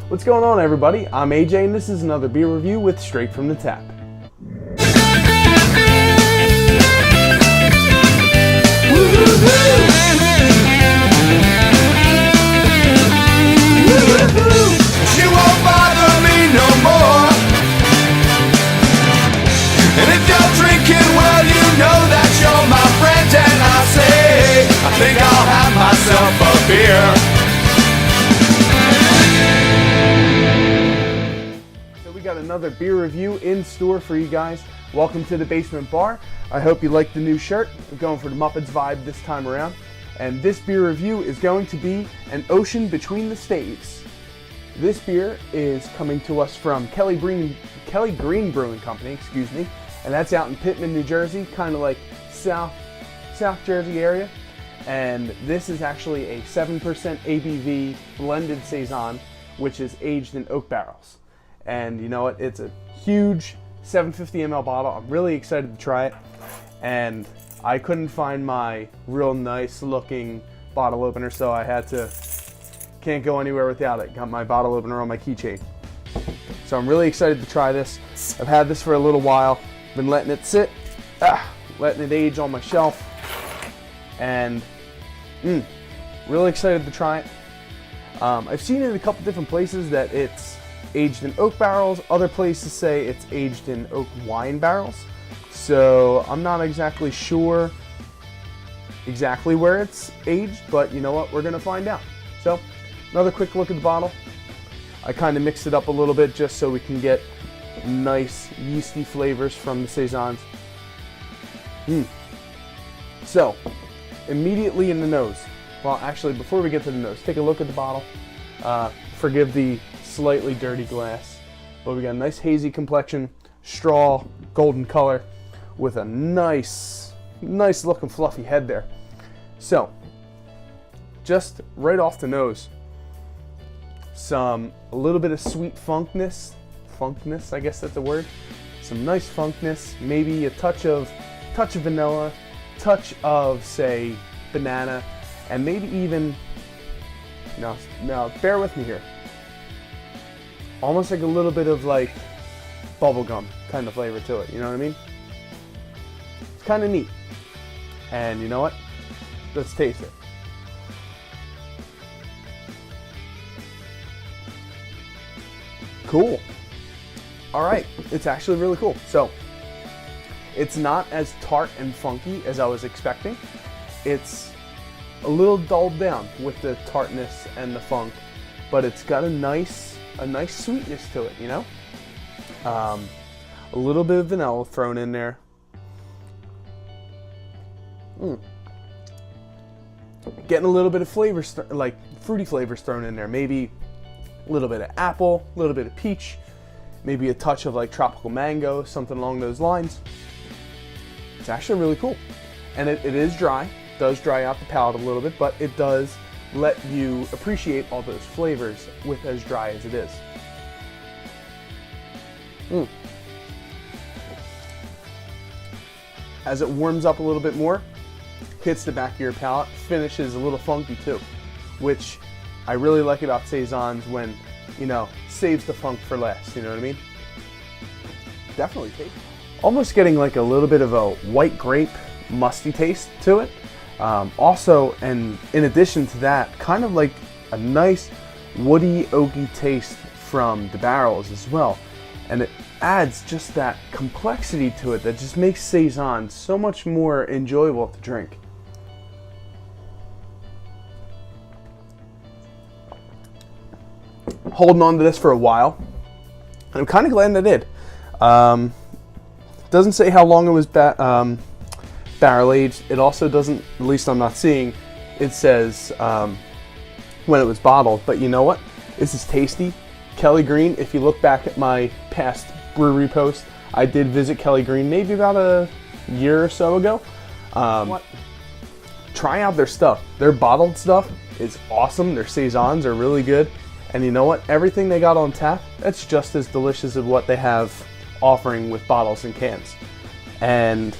What's going on, everybody? I'm AJ and this is another beer review with Straight from the Tap. She won't bother me no more. And if you're drinking, well, you know that you're my friend. And I say, I think I'll have myself a beer. So we got another beer review in store for you guys. Welcome to the Basement Bar. I hope you like the new shirt. We're going for the Muppets vibe this time around. And this beer review is going to be an Ocean Between the Staves. This beer is coming to us from Kelly Green Brewing Company, and that's out in Pittman, New Jersey, kind of like South Jersey area. And this is actually a 7% ABV blended saison, which is aged in oak barrels. And you know what? It's a huge 750 ml bottle. I'm really excited to try it. And I couldn't find my real nice looking bottle opener, so I can't go anywhere without it. Got my bottle opener on my keychain. So I'm really excited to try this. I've had this for a little while. Been letting it sit, letting it age on my shelf, and really excited to try it. I've seen it in a couple different places that it's aged in oak barrels. Other places say it's aged in oak wine barrels. So I'm not exactly sure exactly where it's aged, but you know what? We're gonna find out. So another quick look at the bottle. I kind of mixed it up a little bit just so we can get nice yeasty flavors from the saisons. So immediately in the nose, well actually before we get to the nose, take a look at the bottle. Forgive the slightly dirty glass, but we got a nice hazy complexion, straw golden color with a nice looking fluffy head there. So just right off the nose, a little bit of sweet funkness, I guess that's a word. Some nice funkness, maybe a touch of vanilla, touch of say banana, and maybe even now bear with me here. Almost like a little bit of like bubblegum kind of flavor to it, you know what I mean? It's kind of neat. And you know what? Let's taste it. Cool. All right, it's actually really cool. So it's not as tart and funky as I was expecting. It's a little dulled down with the tartness and the funk, but it's got a nice sweetness to it, you know? A little bit of vanilla thrown in there. Getting a little bit of flavors, like fruity flavors thrown in there. Maybe a little bit of apple, a little bit of peach, maybe a touch of like tropical mango, something along those lines. It's actually really cool. And it is dry, does dry out the palate a little bit, but it does let you appreciate all those flavors with as dry as it is. As it warms up a little bit more, hits the back of your palate, finishes a little funky too, which I really like about saisons when, you know, saves the funk for last, you know what I mean? Definitely tasty. Almost getting like a little bit of a white grape musty taste to it. Also, and in addition to that, kind of like a nice woody, oaky taste from the barrels as well. And it adds just that complexity to it that just makes saison so much more enjoyable to drink. Holding on to this for a while, and I'm kind of glad I did. Doesn't say how long it was barrel aged. It also doesn't, at least I'm not seeing, it says when it was bottled, but you know what? This is tasty. Kelly Green, if you look back at my past brewery post, I did visit Kelly Green maybe about a year or so ago. Try out their stuff. Their bottled stuff is awesome. Their saisons are really good. And you know what? Everything they got on tap, that's just as delicious as what they have offering with bottles and cans. And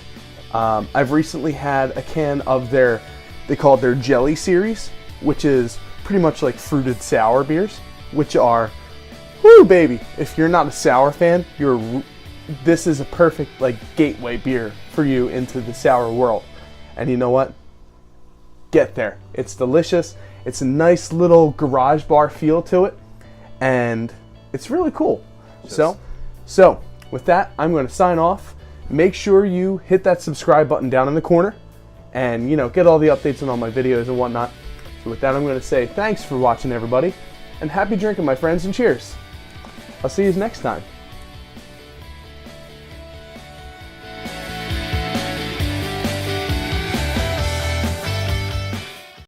I've recently had a can of they call it their Jelly series, which is pretty much like fruited sour beers, which are Woo, baby! If you're not a sour fan, this is a perfect gateway beer for you into the sour world. And you know what? Get there. It's delicious. It's a nice little garage bar feel to it, and it's really cool. So with that, I'm going to sign off. Make sure you hit that subscribe button down in the corner, and get all the updates on all my videos and whatnot. So with that, I'm going to say thanks for watching, everybody, and happy drinking, my friends, and cheers. I'll see you next time.